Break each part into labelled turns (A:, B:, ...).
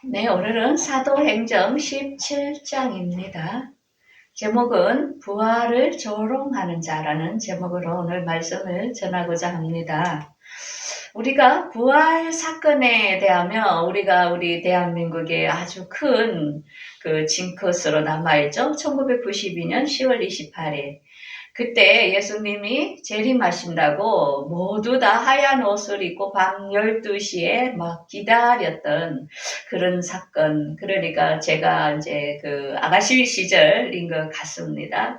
A: 네, 오늘은 사도행정 17장입니다. 제목은 부활을 조롱하는 자라는 제목으로 오늘 말씀을 전하고자 합니다. 우리가 부활 사건에 대하면 우리 대한민국의 아주 큰 징크스로 남아있죠. 1992년 10월 28일. 그때 예수님이 재림하신다고 모두 다 하얀 옷을 입고 밤 12시에 막 기다렸던 그런 사건. 그러니까 제가 이제 아가씨 시절인 것 같습니다.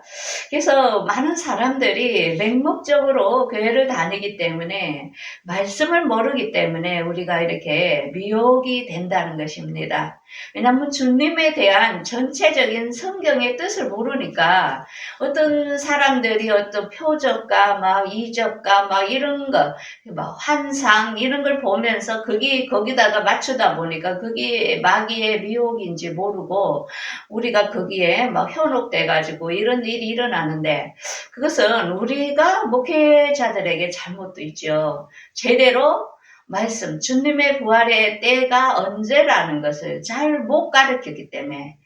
A: 그래서 많은 사람들이 맹목적으로 교회를 다니기 때문에 말씀을 모르기 때문에 우리가 이렇게 미혹이 된다는 것입니다. 왜냐하면 주님에 대한 전체적인 성경의 뜻을 모르니까 어떤 사람들이 어떤 표적과 막 이적과 막 이런 거, 막 환상 이런 걸 보면서 거기다가 맞추다 보니까 그게 마귀의 미혹인지 모르고 우리가 거기에 막 현혹돼가지고 이런 일이 일어나는데 그것은 우리가 목회자들에게 잘못도 있죠. 제대로 말씀, 주님의 부활의 때가 언제라는 것을 잘 못 가르쳤기 때문에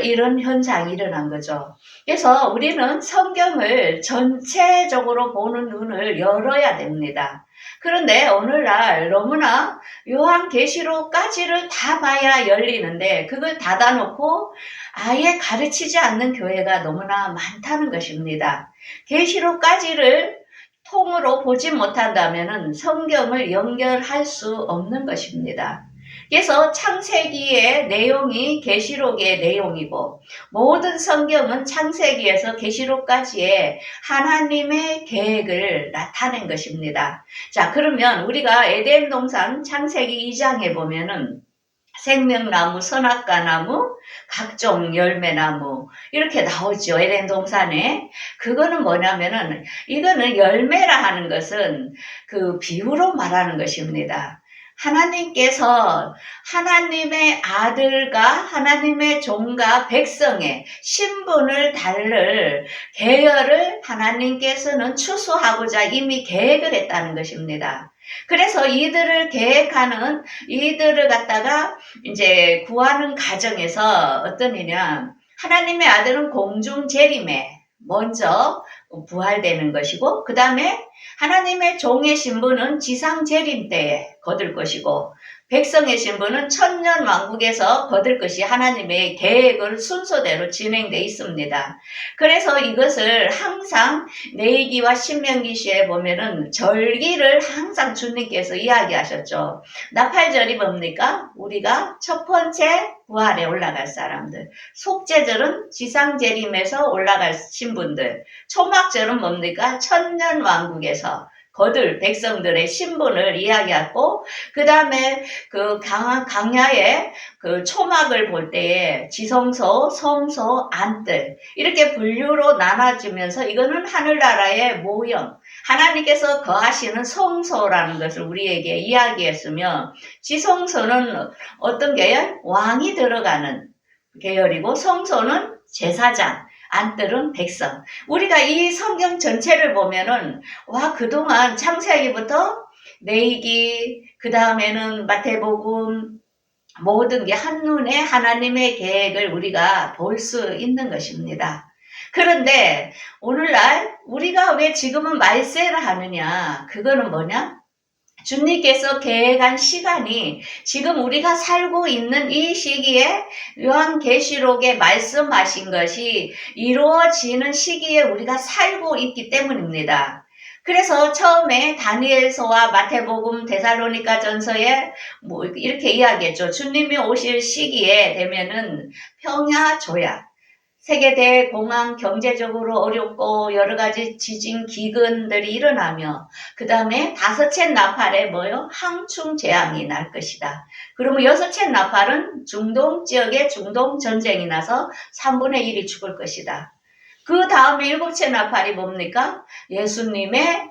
A: 이런 현상이 일어난 거죠. 그래서 우리는 성경을 전체적으로 보는 눈을 열어야 됩니다. 그런데 오늘날 너무나 요한계시록까지를 다 봐야 열리는데 그걸 닫아놓고 아예 가르치지 않는 교회가 너무나 많다는 것입니다. 계시록까지를 통으로 보지 못한다면 성경을 연결할 수 없는 것입니다. 그래서 창세기의 내용이 계시록의 내용이고 모든 성경은 창세기에서 계시록까지의 하나님의 계획을 나타낸 것입니다. 자, 그러면 우리가 에덴 동산 창세기 2장에 보면은 생명나무, 선악과나무, 각종 열매나무 이렇게 나오죠. 에덴 동산에. 그거는 뭐냐면은 이거는 열매라 하는 것은 그 비유로 말하는 것입니다. 하나님께서 하나님의 아들과 하나님의 종과 백성의 신분을 다를 계열을 하나님께서는 추수하고자 이미 계획을 했다는 것입니다. 그래서 이들을 갖다가 이제 구하는 과정에서 어떤 일이냐, 하나님의 아들은 공중 재림에 먼저 부활되는 것이고 그 다음에 하나님의 종의 신분은 지상 재림 때에 거둘 것이고 백성의 신분은 천년 왕국에서 거둘 것이 하나님의 계획을 순서대로 진행되어 있습니다. 그래서 이것을 항상 레위기와 신명기시에 보면은 절기를 항상 주님께서 이야기하셨죠. 나팔절이 뭡니까? 우리가 첫 번째 부활에 올라갈 사람들. 속죄절은 지상재림에서 올라갈 신분들. 초막절은 뭡니까? 천년 왕국에서 거들 백성들의 신분을 이야기하고 그 다음에 강야의 초막을 볼 때에 지성소, 성소, 안뜰 이렇게 분류로 나눠지면서 이거는 하늘나라의 모형, 하나님께서 거하시는 성소라는 것을 우리에게 이야기했으며 지성소는 어떤 계열? 왕이 들어가는 계열이고 성소는 제사장, 안뜰은 백성. 우리가 이 성경 전체를 보면은 그동안 창세기부터 레위기, 그 다음에는 마태복음 모든 게 한눈에 하나님의 계획을 우리가 볼 수 있는 것입니다. 그런데 오늘날 우리가 왜 지금은 말세를 하느냐? 그거는 뭐냐? 주님께서 계획한 시간이 지금 우리가 살고 있는 이 시기에 요한계시록에 말씀하신 것이 이루어지는 시기에 우리가 살고 있기 때문입니다. 그래서 처음에 다니엘서와 마태복음, 데살로니가 전서에 이렇게 이야기했죠. 주님이 오실 시기에 되면은 평야 조약, 세계 대공황, 경제적으로 어렵고 여러 가지 지진, 기근들이 일어나며 그 다음에 다섯째 나팔에 항충 재앙이 날 것이다. 그러면 여섯째 나팔은 중동 지역에 중동 전쟁이 나서 3분의 1이 죽을 것이다. 그 다음에 일곱째 나팔이 뭡니까? 예수님의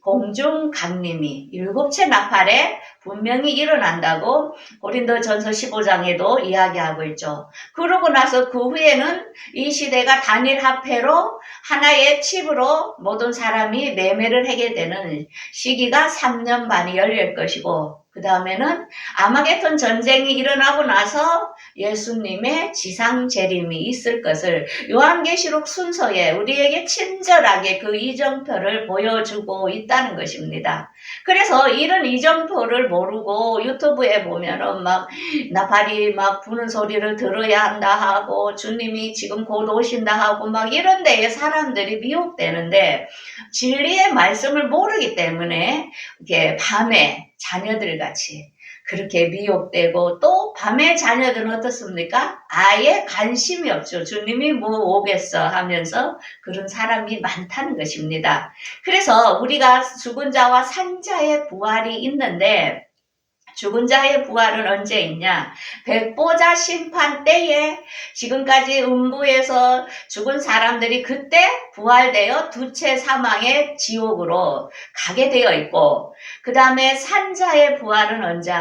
A: 공중 강림이 일곱째 나팔에 분명히 일어난다고 고린도전서 15장에도 이야기하고 있죠. 그러고 나서 그 후에는 이 시대가 단일 화폐로 하나의 칩으로 모든 사람이 매매를 하게 되는 시기가 3년 반이 열릴 것이고 그 다음에는 아마겟돈 전쟁이 일어나고 나서 예수님의 지상 재림이 있을 것을 요한계시록 순서에 우리에게 친절하게 그 이정표를 보여주고 있다는 것입니다. 그래서 이런 이정표를 모르고 유튜브에 보면은 막 나팔이 막 부는 소리를 들어야 한다 하고 주님이 지금 곧 오신다 하고 막 이런 데에 사람들이 미혹되는데 진리의 말씀을 모르기 때문에 이렇게 밤에 자녀들 같이 그렇게 미혹되고 또 밤에 자녀들은 어떻습니까? 아예 관심이 없죠. 주님이 뭐 오겠어 하면서 그런 사람이 많다는 것입니다. 그래서 우리가 죽은 자와 산 자의 부활이 있는데 죽은 자의 부활은 언제 있냐? 백보자 심판 때에 지금까지 음부에서 죽은 사람들이 그때 부활되어 두채 사망의 지옥으로 가게 되어 있고 그 다음에 산자의 부활은 언제?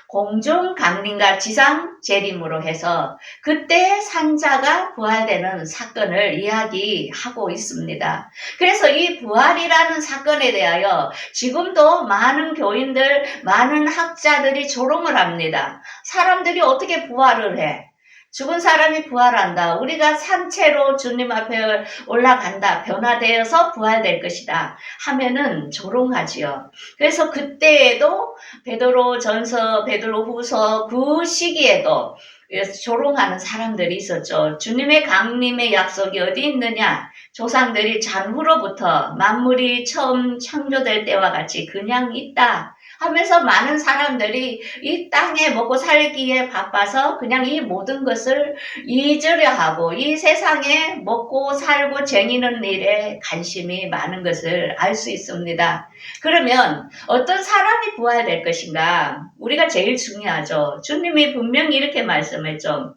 A: 공중 강림과 지상 재림으로 해서 그때 산자가 부활되는 사건을 이야기하고 있습니다. 그래서 이 부활이라는 사건에 대하여 지금도 많은 교인들, 많은 학자들이 조롱을 합니다. 사람들이 어떻게 부활을 해? 죽은 사람이 부활한다. 우리가 산채로 주님 앞에 올라간다. 변화되어서 부활될 것이다. 하면은 조롱하지요. 그래서 그때에도 베드로전서, 베드로후서 그 시기에도 조롱하는 사람들이 있었죠. 주님의 강림의 약속이 어디 있느냐? 조상들이 잔후로부터 만물이 처음 창조될 때와 같이 그냥 있다. 하면서 많은 사람들이 이 땅에 먹고 살기에 바빠서 그냥 이 모든 것을 잊으려 하고 이 세상에 먹고 살고 쟁이는 일에 관심이 많은 것을 알 수 있습니다. 그러면 어떤 사람이 부활될 것인가? 우리가 제일 중요하죠. 주님이 분명히 이렇게 말씀했죠.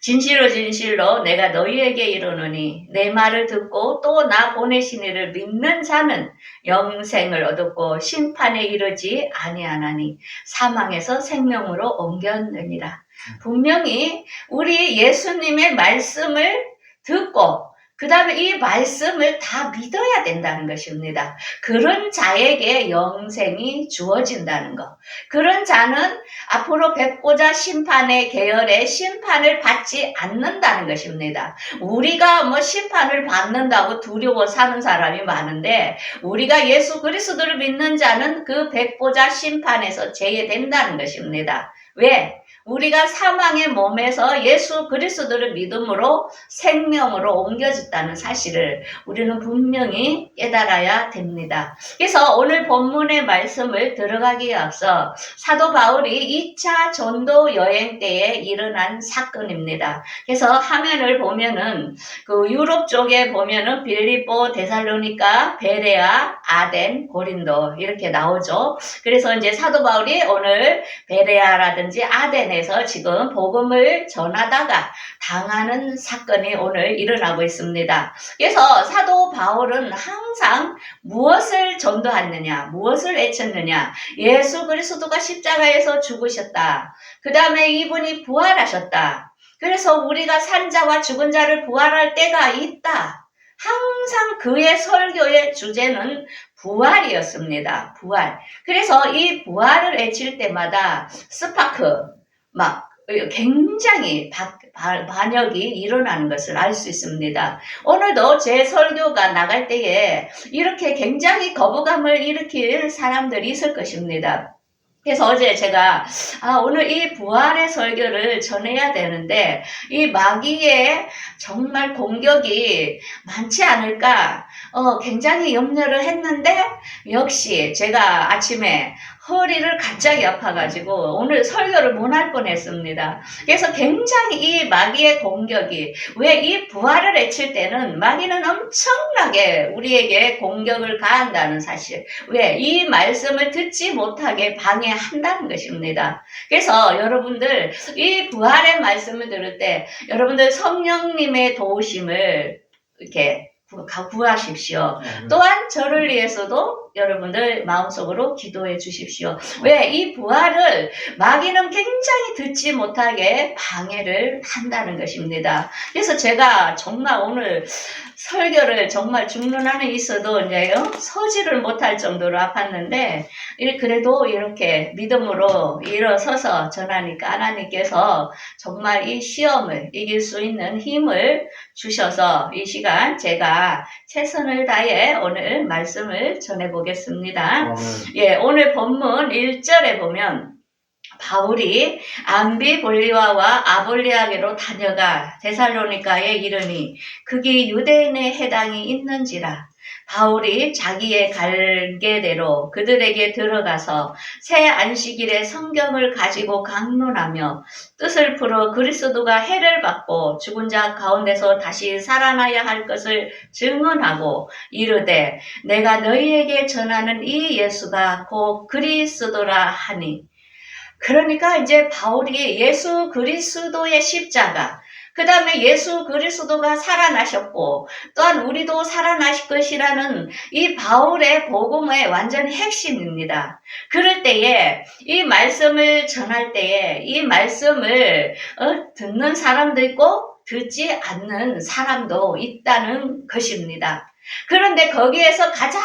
A: 진실로 진실로 내가 너희에게 이르노니 내 말을 듣고 또 나 보내신 이를 믿는 자는 영생을 얻었고 심판에 이르지 아니하나니 사망에서 생명으로 옮겼느니라. 분명히 우리 예수님의 말씀을 듣고 그 다음에 이 말씀을 다 믿어야 된다는 것입니다. 그런 자에게 영생이 주어진다는 것. 그런 자는 앞으로 백보자 심판의 계열의 심판을 받지 않는다는 것입니다. 우리가 뭐 심판을 받는다고 두려워 사는 사람이 많은데 우리가 예수 그리스도를 믿는 자는 그 백보자 심판에서 제외된다는 것입니다. 왜? 우리가 사망의 몸에서 예수 그리스도를 믿음으로 생명으로 옮겨졌다는 사실을 우리는 분명히 깨달아야 됩니다. 그래서 오늘 본문의 말씀을 들어가기에 앞서 사도 바울이 2차 전도 여행 때에 일어난 사건입니다. 그래서 화면을 보면은 그 유럽 쪽에 보면은 빌립보, 데살로니가, 베레아, 아덴, 고린도 이렇게 나오죠. 그래서 이제 사도 바울이 오늘 베레아라든지 아덴에서 지금 복음을 전하다가 당하는 사건이 오늘 일어나고 있습니다. 그래서 사도 바울은 항상 무엇을 전도했느냐, 무엇을 외쳤느냐, 예수 그리스도가 십자가에서 죽으셨다. 그 다음에 이분이 부활하셨다. 그래서 우리가 산 자와 죽은 자를 부활할 때가 있다. 항상 그의 설교의 주제는 부활이었습니다. 부활. 그래서 이 부활을 외칠 때마다 스파크, 막 굉장히 반역이 일어나는 것을 알 수 있습니다. 오늘도 제 설교가 나갈 때에 이렇게 굉장히 거부감을 일으킬 사람들이 있을 것입니다. 그래서 어제 제가 오늘 이 부활의 설교를 전해야 되는데 이 마귀의 정말 공격이 많지 않을까 굉장히 염려를 했는데 역시 제가 아침에 허리를 갑자기 아파가지고 오늘 설교를 못 할 뻔했습니다. 그래서 굉장히 이 마귀의 공격이 왜 이 부활을 외칠 때는 마귀는 엄청나게 우리에게 공격을 가한다는 사실 왜 이 말씀을 듣지 못하게 방해한다는 것입니다. 그래서 여러분들 이 부활의 말씀을 들을 때 여러분들 성령님의 도우심을 이렇게 구하십시오. 또한 저를 위해서도 여러분들 마음속으로 기도해 주십시오. 왜? 이 부활을 마귀는 굉장히 듣지 못하게 방해를 한다는 것입니다. 그래서 제가 정말 오늘 설교를 정말 죽는 한은 있어도 이제요 서지를 못할 정도로 아팠는데 그래도 이렇게 믿음으로 일어서서 전하니까 하나님께서 정말 이 시험을 이길 수 있는 힘을 주셔서 이 시간 제가 최선을 다해 오늘 말씀을 전해보겠습니다. 예, 오늘 본문 1절에 보면 바울이 암비볼리아와 아볼리아게로 다녀가 데살로니가에 이르니 그게 유대인의 해당이 있는지라. 바울이 자기의 관계대로 그들에게 들어가서 새 안식일에 성경을 가지고 강론하며 뜻을 풀어 그리스도가 해를 받고 죽은 자 가운데서 다시 살아나야 할 것을 증언하고 이르되 내가 너희에게 전하는 이 예수가 곧 그리스도라 하니. 그러니까 이제 바울이 예수 그리스도의 십자가, 그 다음에 예수 그리스도가 살아나셨고 또한 우리도 살아나실 것이라는 이 바울의 복음의 완전 핵심입니다. 그럴 때에 이 말씀을 전할 때에 이 말씀을 듣는 사람도 있고 듣지 않는 사람도 있다는 것입니다. 그런데 거기에서 가장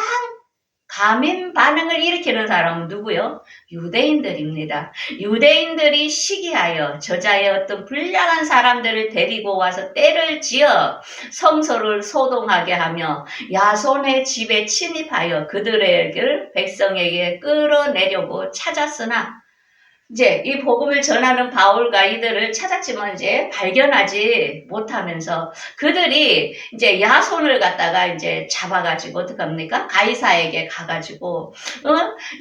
A: 감인 반응을 일으키는 사람은 누구요? 유대인들입니다. 유대인들이 시기하여 저자의 어떤 불량한 사람들을 데리고 와서 때를 지어 성소를 소동하게 하며 야손의 집에 침입하여 그들을 백성에게 끌어내려고 찾았으나 이제 이 복음을 전하는 바울과 이들을 찾았지만 이제 발견하지 못하면서 그들이 이제 야손을 갖다가 이제 잡아가지고 어떡합니까? 가이사에게 가가지고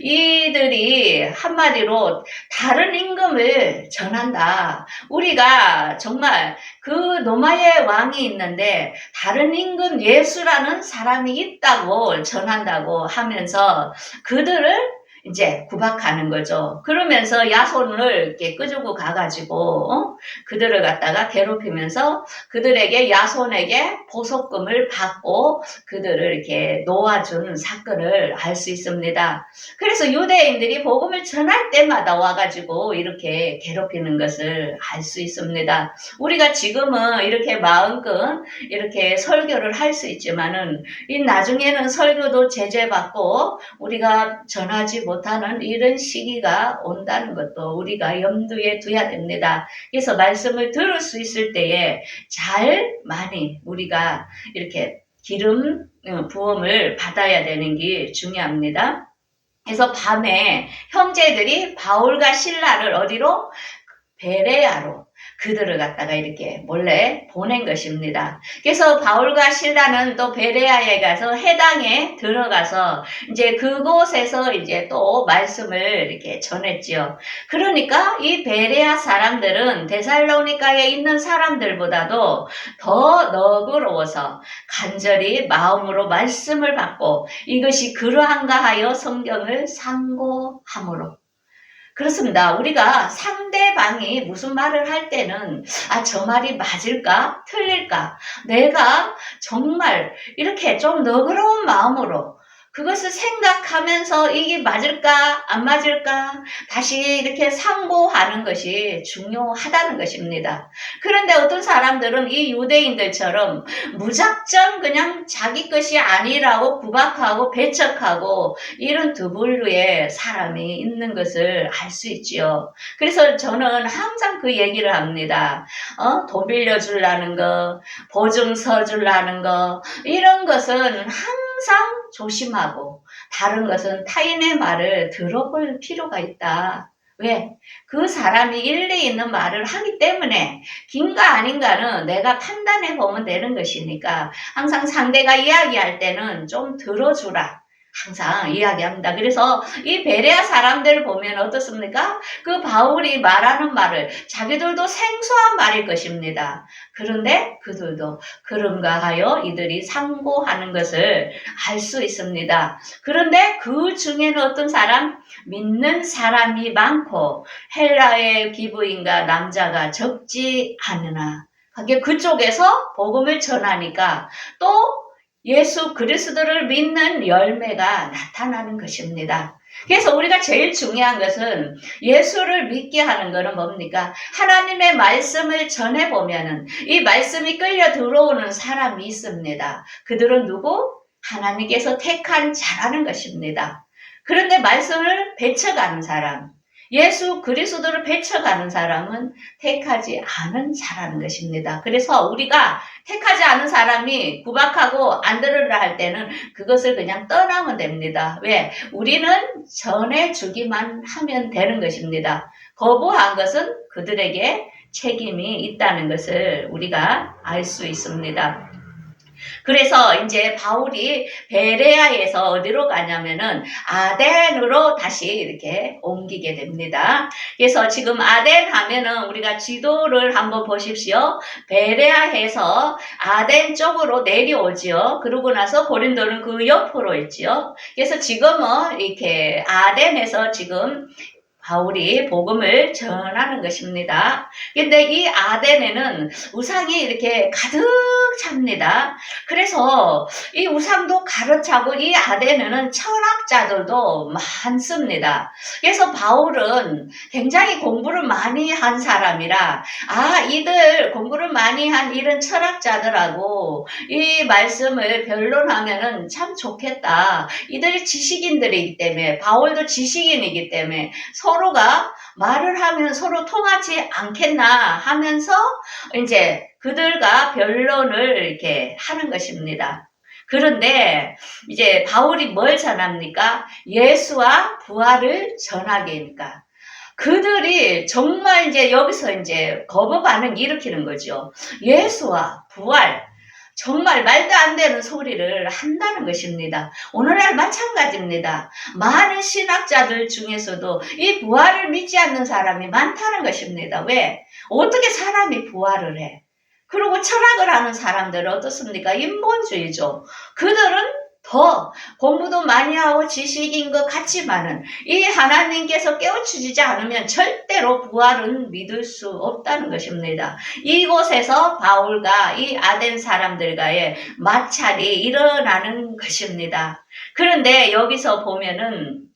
A: 이들이 한마디로 다른 임금을 전한다. 우리가 정말 그 로마의 왕이 있는데 다른 임금 예수라는 사람이 있다고 전한다고 하면서 그들을 이제 구박하는 거죠. 그러면서 야손을 이렇게 끄주고 가가지고 그들을 갖다가 괴롭히면서 그들에게 야손에게 보석금을 받고 그들을 이렇게 놓아주는 사건을 알 수 있습니다. 그래서 유대인들이 복음을 전할 때마다 와가지고 이렇게 괴롭히는 것을 알 수 있습니다. 우리가 지금은 이렇게 마음껏 이렇게 설교를 할 수 있지만은 이 나중에는 설교도 제재받고 우리가 전하지 못하는 이런 시기가 온다는 것도 우리가 염두에 둬야 됩니다. 그래서 말씀을 들을 수 있을 때에 잘 많이 우리가 이렇게 기름 부음을 받아야 되는 게 중요합니다. 그래서 밤에 형제들이 바울과 실라를 어디로? 베레아로 그들을 갖다가 이렇게 몰래 보낸 것입니다. 그래서 바울과 실라는 또 베레아에 가서 해당에 들어가서 이제 그곳에서 이제 또 말씀을 이렇게 전했지요. 그러니까 이 베레아 사람들은 데살로니가에 있는 사람들보다도 더 너그러워서 간절히 마음으로 말씀을 받고 이것이 그러한가 하여 성경을 상고함으로. 그렇습니다. 우리가 상대방이 무슨 말을 할 때는 저 말이 맞을까? 틀릴까? 내가 정말 이렇게 좀 너그러운 마음으로 그것을 생각하면서 이게 맞을까? 안 맞을까? 다시 이렇게 상고하는 것이 중요하다는 것입니다. 그런데 어떤 사람들은 이 유대인들처럼 무작정 그냥 자기 것이 아니라고 구박하고 배척하고 이런 두 부류의 사람이 있는 것을 알 수 있지요. 그래서 저는 항상 그 얘기를 합니다. 돈 빌려주려는 거, 보증 서주려는 거 이런 것은 항상 조심하고 다른 것은 타인의 말을 들어볼 필요가 있다. 왜? 그 사람이 일리 있는 말을 하기 때문에 긴가 아닌가는 내가 판단해 보면 되는 것이니까 항상 상대가 이야기할 때는 좀 들어주라. 항상 이야기합니다. 그래서 이 베레아 사람들 보면 어떻습니까? 그 바울이 말하는 말을 자기들도 생소한 말일 것입니다. 그런데 그들도 그런가 하여 이들이 상고하는 것을 알 수 있습니다. 그런데 그 중에는 어떤 사람? 믿는 사람이 많고 헬라의 기부인과 남자가 적지 않으나 그쪽에서 복음을 전하니까 또 예수 그리스도를 믿는 열매가 나타나는 것입니다. 그래서 우리가 제일 중요한 것은 예수를 믿게 하는 것은 뭡니까? 하나님의 말씀을 전해보면은 이 말씀이 끌려 들어오는 사람이 있습니다. 그들은 누구? 하나님께서 택한 자라는 것입니다. 그런데 말씀을 배쳐가는 사람, 예수 그리스도를 배쳐가는 사람은 택하지 않은 자라는 것입니다. 그래서 우리가 택하지 않은 사람이 구박하고 안 들으라 할 때는 그것을 그냥 떠나면 됩니다. 왜? 우리는 전해주기만 하면 되는 것입니다. 거부한 것은 그들에게 책임이 있다는 것을 우리가 알 수 있습니다. 그래서 이제 바울이 베레아에서 어디로 가냐면은 아덴으로 다시 이렇게 옮기게 됩니다. 그래서 지금 아덴 하면은 우리가 지도를 한번 보십시오. 베레아에서 아덴 쪽으로 내려오지요. 그러고 나서 고린도는 그 옆으로 있지요. 그래서 지금은 이렇게 아덴에서 지금 바울이 복음을 전하는 것입니다. 근데 이 아덴에는 우상이 이렇게 가득 찹니다. 그래서 이 우상도 가득 차고 이 아덴에는 철학자들도 많습니다. 그래서 바울은 굉장히 공부를 많이 한 사람이라 이들 공부를 많이 한 이런 철학자들하고 이 말씀을 변론하면은 참 좋겠다. 이들이 지식인들이기 때문에 바울도 지식인이기 때문에 서로가 말을 하면 서로 통하지 않겠나 하면서 이제 그들과 변론을 이렇게 하는 것입니다. 그런데 이제 바울이 뭘 전합니까? 예수와 부활을 전하게니까. 그들이 정말 이제 여기서 이제 거부 반응 일으키는 거죠. 예수와 부활. 정말 말도 안 되는 소리를 한다는 것입니다. 오늘날 마찬가지입니다. 많은 신학자들 중에서도 이 부활을 믿지 않는 사람이 많다는 것입니다. 왜? 어떻게 사람이 부활을 해? 그리고 철학을 하는 사람들은 어떻습니까? 인본주의죠. 그들은 더 공부도 많이 하고 지식인 것 같지만은 이 하나님께서 깨우치지 않으면 절대로 부활은 믿을 수 없다는 것입니다. 이곳에서 바울과 이 아덴 사람들과의 마찰이 일어나는 것입니다. 그런데 여기서 보면은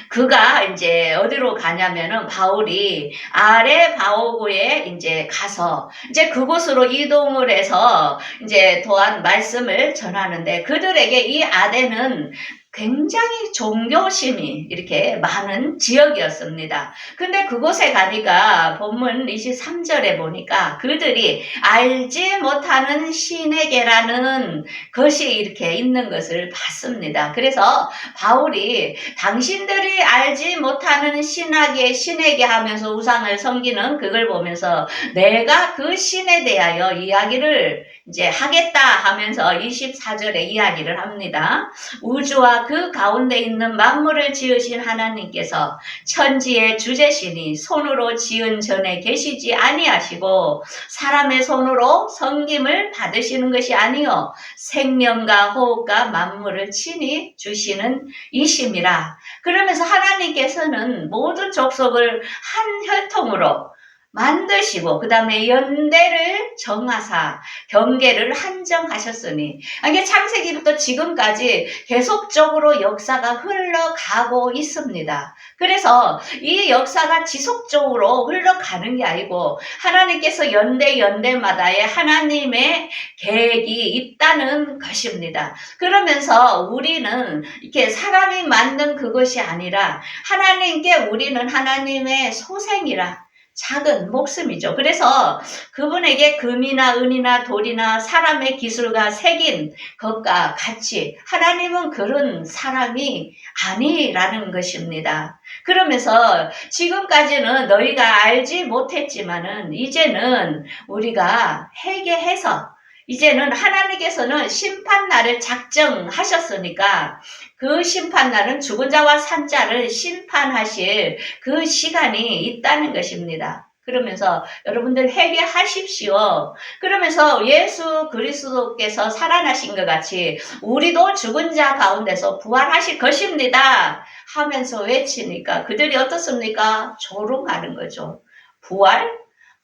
A: 그가 이제 어디로 가냐면은 바울이 아레 바오고에 이제 가서 이제 그곳으로 이동을 해서 이제 또한 말씀을 전하는데 그들에게 이 아덴은 굉장히 종교심이 이렇게 많은 지역이었습니다. 근데 그곳에 가니까 본문 23절에 보니까 그들이 알지 못하는 신에게라는 것이 이렇게 있는 것을 봤습니다. 그래서 바울이 당신들이 알지 못하는 신에게 하면서 우상을 섬기는 그걸 보면서 내가 그 신에 대하여 이야기를 이제 하겠다 하면서 24절에 이야기를 합니다. 우주와 그 가운데 있는 만물을 지으신 하나님께서 천지의 주재신이 손으로 지은 전에 계시지 아니하시고 사람의 손으로 섬김을 받으시는 것이 아니요 생명과 호흡과 만물을 친히 주시는 이심이라. 그러면서 하나님께서는 모든 족속을 한 혈통으로 만드시고 그 다음에 연대를 정하사 경계를 한정하셨으니 이게 창세기부터 지금까지 계속적으로 역사가 흘러가고 있습니다. 그래서 이 역사가 지속적으로 흘러가는 게 아니고 하나님께서 연대마다의 하나님의 계획이 있다는 것입니다. 그러면서 우리는 이렇게 사람이 만든 그것이 아니라 하나님께 우리는 하나님의 소생이라 작은 목숨이죠. 그래서 그분에게 금이나 은이나 돌이나 사람의 기술과 새긴 것과 같이 하나님은 그런 사람이 아니라는 것입니다. 그러면서 지금까지는 너희가 알지 못했지만은 이제는 우리가 회개해서 이제는 하나님께서는 심판날을 작정하셨으니까 그 심판날은 죽은 자와 산 자를 심판하실 그 시간이 있다는 것입니다. 그러면서 여러분들 회개하십시오. 그러면서 예수 그리스도께서 살아나신 것 같이 우리도 죽은 자 가운데서 부활하실 것입니다 하면서 외치니까 그들이 어떻습니까? 조롱하는 거죠. 부활?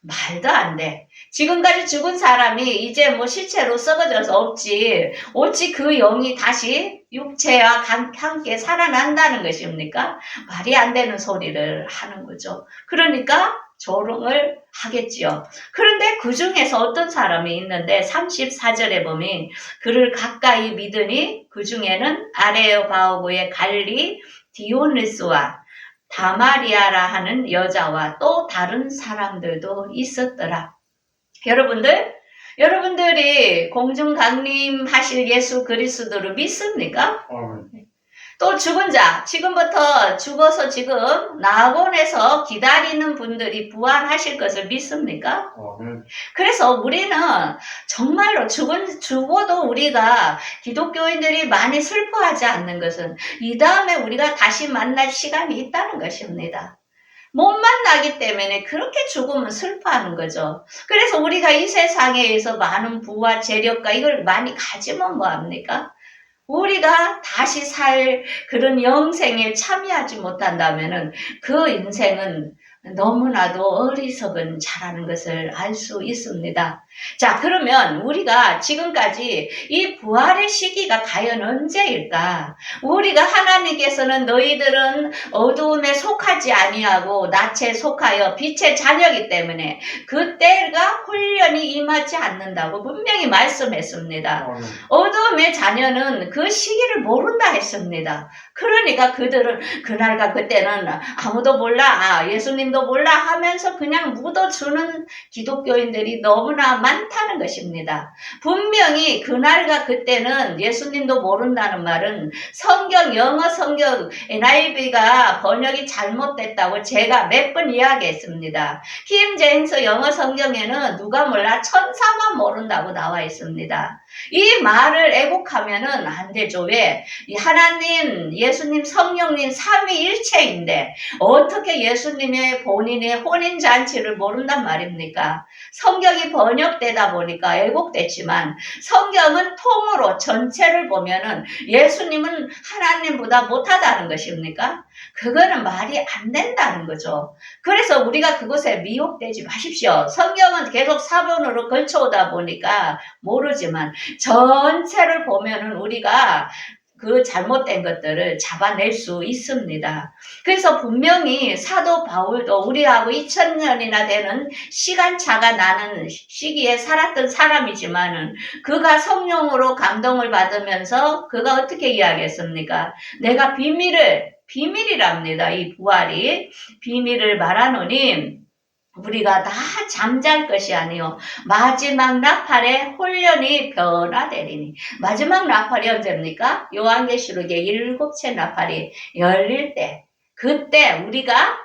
A: 말도 안 돼. 지금까지 죽은 사람이 이제 뭐 시체로 썩어져서 없지. 어찌 그 영이 다시 육체와 함께 살아난다는 것입니까? 말이 안 되는 소리를 하는 거죠. 그러니까 조롱을 하겠지요. 그런데 그 중에서 어떤 사람이 있는데 34절에 보면 그를 가까이 믿으니 그 중에는 아레오바오고의 갈리 디오니스와 다마리아라 하는 여자와 또 다른 사람들도 있었더라. 여러분들이 공중 강림하실 예수 그리스도를 믿습니까? 또 죽은 자, 지금부터 죽어서 지금 낙원에서 기다리는 분들이 부활하실 것을 믿습니까? 그래서 우리는 정말로 죽어도 우리가 기독교인들이 많이 슬퍼하지 않는 것은 이 다음에 우리가 다시 만날 시간이 있다는 것입니다. 못 만나기 때문에 그렇게 죽으면 슬퍼하는 거죠. 그래서 우리가 이 세상에서 많은 부와 재력과 이걸 많이 가지면 뭐합니까? 우리가 다시 살 그런 영생에 참여하지 못한다면은 그 인생은 너무나도 어리석은 자라는 것을 알 수 있습니다. 자, 그러면 우리가 지금까지 이 부활의 시기가 과연 언제일까? 우리가 하나님께서는 너희들은 어두움에 속하지 아니하고 낯에 속하여 빛의 자녀이기 때문에 그때가 훈련이 임하지 않는다고 분명히 말씀했습니다. 어두움의 자녀는 그 시기를 모른다 했습니다. 그러니까 그들은 그날과 그때는 아무도 몰라, 예수님도 몰라 하면서 그냥 묻어주는 기독교인들이 너무나 많다는 것입니다. 분명히 그날과 그때는 예수님도 모른다는 말은 영어 성경 NIV가 번역이 잘못됐다고 제가 몇 번 이야기했습니다. 킹제임스 영어 성경에는 누가 몰라 천사만 모른다고 나와 있습니다. 이 말을 애곡하면은 안 되죠. 왜? 하나님, 예수님, 성령님 삼위일체인데 어떻게 예수님의 본인의 혼인잔치를 모른단 말입니까? 성경이 번역되다 보니까 애곡됐지만 성경은 통으로 전체를 보면은 예수님은 하나님보다 못하다는 것입니까? 그거는 말이 안 된다는 거죠. 그래서 우리가 그것에 미혹되지 마십시오. 성경은 계속 사본으로 걸쳐오다 보니까 모르지만 전체를 보면은 우리가 그 잘못된 것들을 잡아낼 수 있습니다. 그래서 분명히 사도 바울도 우리하고 2000년이나 되는 시간차가 나는 시기에 살았던 사람이지만은 그가 성령으로 감동을 받으면서 그가 어떻게 이야기했습니까? 내가 비밀이랍니다. 이 부활이 비밀을 말하노니 우리가 다 잠잘 것이 아니요 마지막 나팔에 훈련이 변화되리니. 마지막 나팔이 언제입니까? 요한계시록에 7째 나팔이 열릴 때, 그때 우리가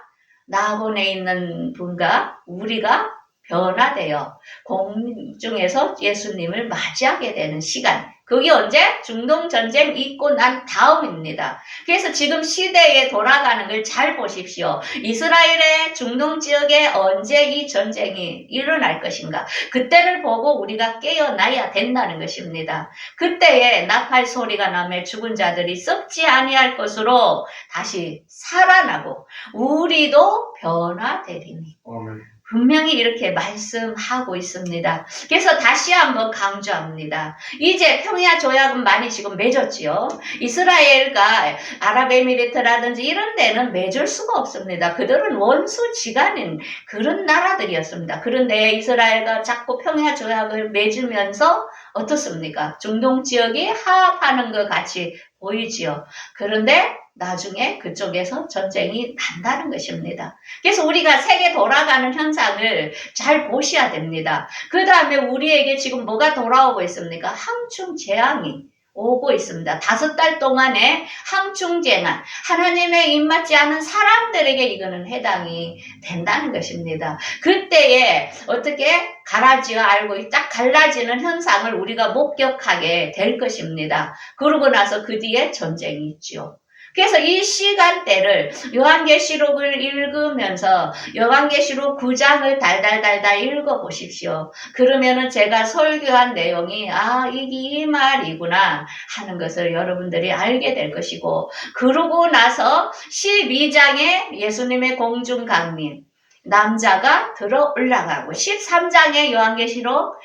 A: 낙원에 있는 분과 우리가 변화되어 공중에서 예수님을 맞이하게 되는 시간, 그게 언제? 중동전쟁 있고 난 다음입니다. 그래서 지금 시대에 돌아가는 걸 잘 보십시오. 이스라엘의 중동 지역에 언제 이 전쟁이 일어날 것인가? 그때를 보고 우리가 깨어나야 된다는 것입니다. 그때에 나팔 소리가 나며 죽은 자들이 썩지 아니할 것으로 다시 살아나고 우리도 변화되리니. 분명히 이렇게 말씀하고 있습니다. 그래서 다시 한번 강조합니다. 이제 평야 조약은 많이 지금 맺었지요. 이스라엘과 아랍에미리트라든지 이런 데는 맺을 수가 없습니다. 그들은 원수지간인 그런 나라들이었습니다. 그런데 이스라엘과 자꾸 평야 조약을 맺으면서 어떻습니까? 중동 지역이 하합하는 것 같이 보이지요. 그런데 나중에 그쪽에서 전쟁이 난다는 것입니다. 그래서 우리가 세계 돌아가는 현상을 잘 보셔야 됩니다. 그 다음에 우리에게 지금 뭐가 돌아오고 있습니까? 항충 재앙이 오고 있습니다. 5달 동안에 항충 재앙, 하나님의 입맞지 않은 사람들에게 이거는 해당이 된다는 것입니다. 그때에 어떻게 가라지어 알고 딱 갈라지는 현상을 우리가 목격하게 될 것입니다. 그러고 나서 그 뒤에 전쟁이 있죠. 그래서 이 시간대를 요한계시록을 읽으면서 요한계시록 9장을 달달달달 읽어보십시오. 그러면은 제가 설교한 내용이 이게 이 말이구나 하는 것을 여러분들이 알게 될 것이고, 그러고 나서 12장에 예수님의 공중 강림, 남자가 들어 올라가고 13장의 요한계시록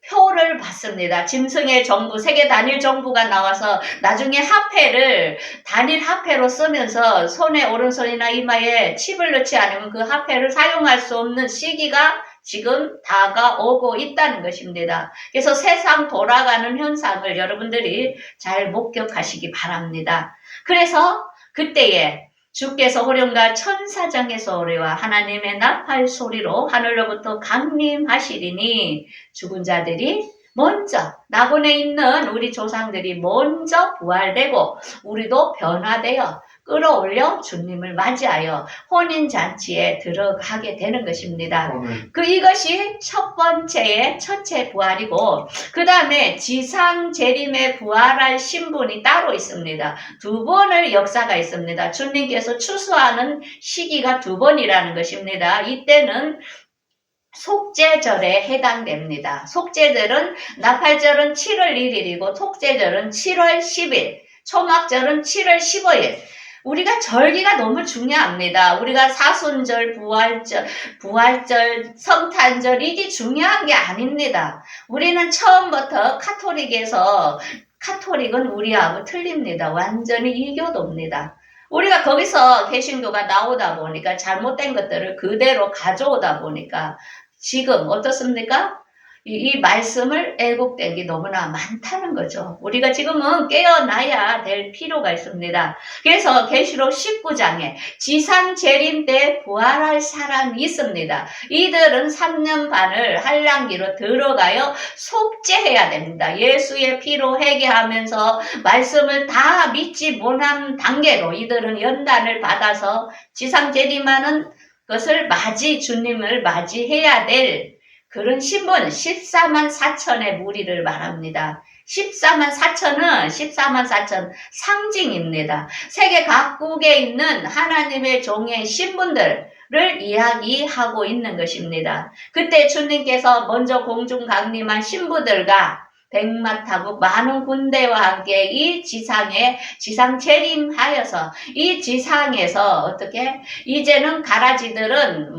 A: 표를 받습니다. 짐승의 정부, 세계 단일 정부가 나와서 나중에 화폐를 단일 화폐로 쓰면서 손에 오른손이나 이마에 칩을 넣지 않으면 그 화폐를 사용할 수 없는 시기가 지금 다가오고 있다는 것입니다. 그래서 세상 돌아가는 현상을 여러분들이 잘 목격하시기 바랍니다. 그래서 그때에 주께서 호령과 천사장의 소리와 하나님의 나팔 소리로 하늘로부터 강림하시리니 죽은 자들이 먼저 낙원에 있는 우리 조상들이 먼저 부활되고 우리도 변화되어 끌어올려 주님을 맞이하여 혼인잔치에 들어가게 되는 것입니다. 이것이 첫 번째의 첫째 부활이고 그 다음에 지상 재림에 부활할 신분이 따로 있습니다. 두 번의 역사가 있습니다. 주님께서 추수하는 시기가 두 번이라는 것입니다. 이때는 속죄절에 해당됩니다. 속죄절은 나팔절은 7월 1일이고 속죄절은 7월 10일, 초막절은 7월 15일. 우리가 절기가 너무 중요합니다. 우리가 사순절, 부활절, 성탄절 이게 중요한 게 아닙니다. 우리는 처음부터 카톨릭은 우리하고 틀립니다. 완전히 이교도입니다. 우리가 거기서 개신교가 나오다 보니까 잘못된 것들을 그대로 가져오다 보니까 지금 어떻습니까? 이 말씀을 애곡된 게 너무나 많다는 거죠. 우리가 지금은 깨어나야 될 필요가 있습니다. 그래서 계시록 19장에 지상 재림 때 부활할 사람이 있습니다. 이들은 3년 반을 한란기로 들어가요 속죄해야 됩니다. 예수의 피로 회개하면서 말씀을 다 믿지 못한 단계로 이들은 연단을 받아서 지상 재림하는 것을 주님을 맞이해야 될 그런 신분 14만 4천의 무리를 말합니다. 14만 4천 상징입니다. 세계 각국에 있는 하나님의 종의 신분들을 이야기하고 있는 것입니다. 그때 주님께서 먼저 공중 강림한 신부들과 백마 타고 많은 군대와 함께 이 지상 재림하여서 이 지상에서 어떻게 이제는 가라지들은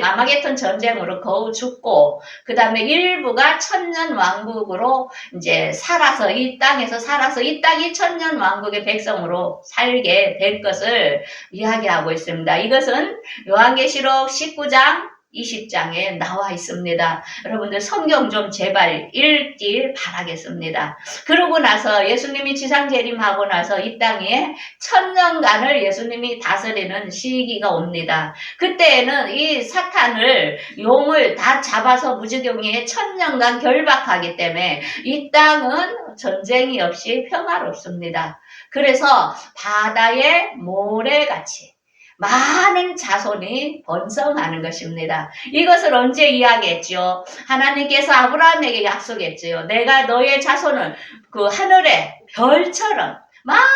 A: 아마겟돈 전쟁으로 거의 죽고 그 다음에 일부가 천년 왕국으로 이제 살아서 이 땅이 천년 왕국의 백성으로 살게 될 것을 이야기하고 있습니다. 이것은 요한계시록 19장 20장에 나와 있습니다. 여러분들 성경 좀 제발 읽길 바라겠습니다. 그러고 나서 예수님이 지상 재림하고 나서 이 땅에 천년간을 예수님이 다스리는 시기가 옵니다. 그때에는 이 사탄을 용을 다 잡아서 무지경에 천년간 결박하기 때문에 이 땅은 전쟁이 없이 평화롭습니다. 그래서 바다의 모래같이 많은 자손이 번성하는 것입니다. 이것을 언제 이야기했죠? 하나님께서 아브라함에게 약속했지요. 내가 너의 자손을 그 하늘의 별처럼 많은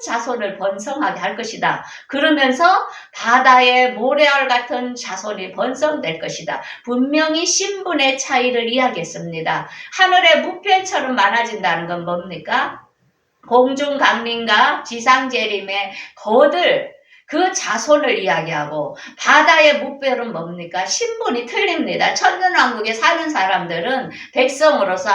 A: 자손을 번성하게 할 것이다. 그러면서 바다의 모래알 같은 자손이 번성될 것이다. 분명히 신분의 차이를 이야기했습니다. 하늘의 무별처럼 많아진다는 건 뭡니까? 공중 강림과 지상 재림의 거들 그 자손을 이야기하고 바다의 무별은 뭡니까? 신분이 틀립니다. 천년왕국에 사는 사람들은 백성으로서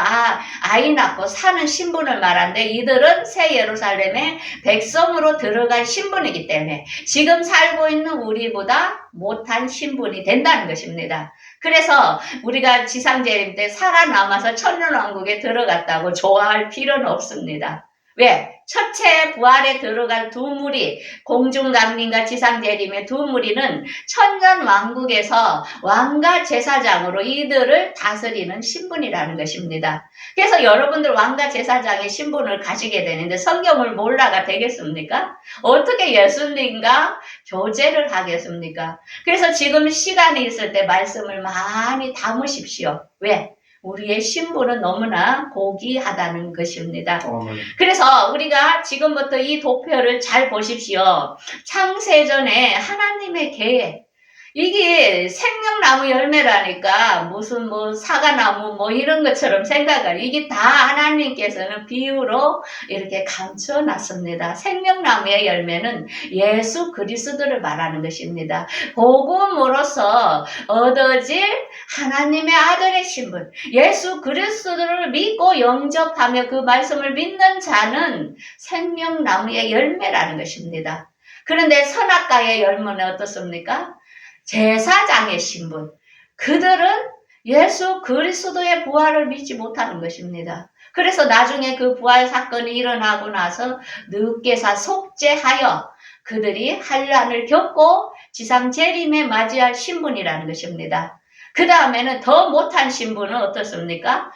A: 아이 낳고 사는 신분을 말하는데 이들은 새 예루살렘의 백성으로 들어갈 신분이기 때문에 지금 살고 있는 우리보다 못한 신분이 된다는 것입니다. 그래서 우리가 지상재림 때 살아남아서 천년왕국에 들어갔다고 좋아할 필요는 없습니다. 왜? 첫째 부활에 들어갈 두 무리, 공중강림과 지상재림의 두 무리는 천년왕국에서 왕과 제사장으로 이들을 다스리는 신분이라는 것입니다. 그래서 여러분들 왕과 제사장의 신분을 가지게 되는데 성경을 몰라가 되겠습니까? 어떻게 예수님과 교제를 하겠습니까? 그래서 지금 시간이 있을 때 말씀을 많이 담으십시오. 왜? 우리의 신분은 너무나 고귀하다는 것입니다. 그래서 우리가 지금부터 이 도표를 잘 보십시오. 창세전에 하나님의 계획, 이게 생명나무 열매라니까 무슨 뭐 사과나무 뭐 이런 것처럼 생각을 이게 다 하나님께서는 비유로 이렇게 감춰 놨습니다. 생명나무의 열매는 예수 그리스도를 말하는 것입니다. 복음으로서 얻어질 하나님의 아들의 신분, 예수 그리스도를 믿고 영접하며 그 말씀을 믿는 자는 생명나무의 열매라는 것입니다. 그런데 선악과의 열매는 어떻습니까? 제사장의 신분. 그들은 예수 그리스도의 부활을 믿지 못하는 것입니다. 그래서 나중에 그 부활 사건이 일어나고 나서 늑계사 속죄하여 그들이 환난을 겪고 지상 재림에 맞이할 신분이라는 것입니다. 그 다음에는 더 못한 신분은 어떻습니까?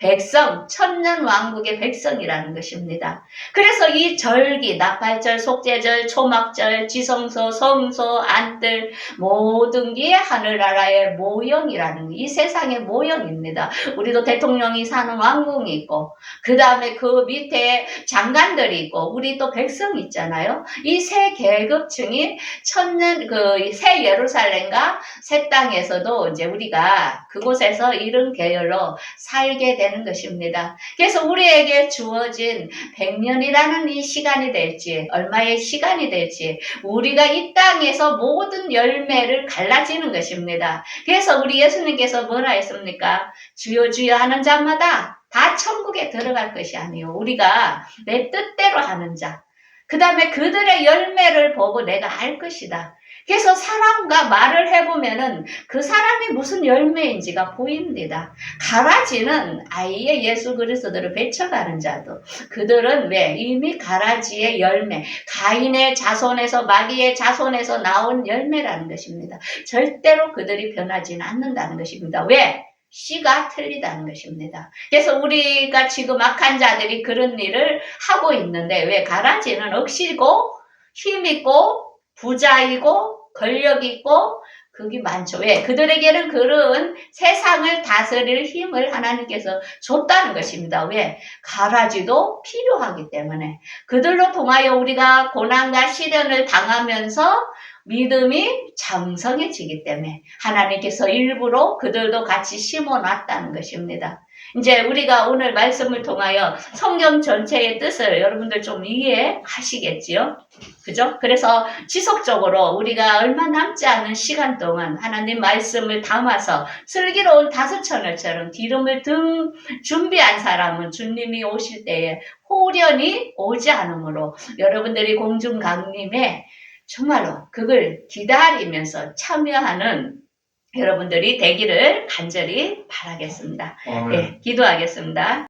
A: 백성, 천년 왕국의 백성이라는 것입니다. 그래서 이 절기, 나팔절, 속죄절, 초막절, 지성소, 성소, 안뜰 모든 게 하늘나라의 모형이라는 이 세상의 모형입니다. 우리도 대통령이 사는 왕궁이 있고 그 다음에 그 밑에 장관들이 있고 우리 또 백성이 있잖아요. 이 세 계급층이 천년 그 새 예루살렘과 새 땅에서도 이제 우리가 그곳에서 이런 계열로 살게 되는 것입니다. 그래서 우리에게 주어진 100년이라는 이 시간이 될지 얼마의 시간이 될지 우리가 이 땅에서 모든 열매를 갈라지는 것입니다. 그래서 우리 예수님께서 뭐라 했습니까? 주여 주여 하는 자마다 다 천국에 들어갈 것이 아니요 우리가 내 뜻대로 하는 자 그 다음에 그들의 열매를 보고 내가 알 것이다. 그래서 사람과 말을 해보면은 그 사람이 무슨 열매인지가 보입니다. 가라지는 아예 예수 그리스도를 배쳐가는 자도 그들은 왜? 이미 가라지의 열매, 가인의 자손에서 마귀의 자손에서 나온 열매라는 것입니다. 절대로 그들이 변하지는 않는다는 것입니다. 왜? 씨가 틀리다는 것입니다. 그래서 우리가 지금 악한 자들이 그런 일을 하고 있는데 왜? 가라지는 억시고 힘있고 부자이고 권력 있고 그게 많죠. 왜? 그들에게는 그런 세상을 다스릴 힘을 하나님께서 줬다는 것입니다. 왜? 가라지도 필요하기 때문에 그들로 통하여 우리가 고난과 시련을 당하면서 믿음이 장성해지기 때문에 하나님께서 일부러 그들도 같이 심어놨다는 것입니다. 이제 우리가 오늘 말씀을 통하여 성경 전체의 뜻을 여러분들 좀 이해하시겠지요? 그죠? 그래서 지속적으로 우리가 얼마 남지 않은 시간 동안 하나님 말씀을 담아서 슬기로운 다섯처녀처럼 기름을 등 준비한 사람은 주님이 오실 때에 호련히 오지 않으므로 여러분들이 공중 강림에 정말로 그걸 기다리면서 참여하는 여러분들이 되기를 간절히 바라겠습니다. 네, 기도하겠습니다.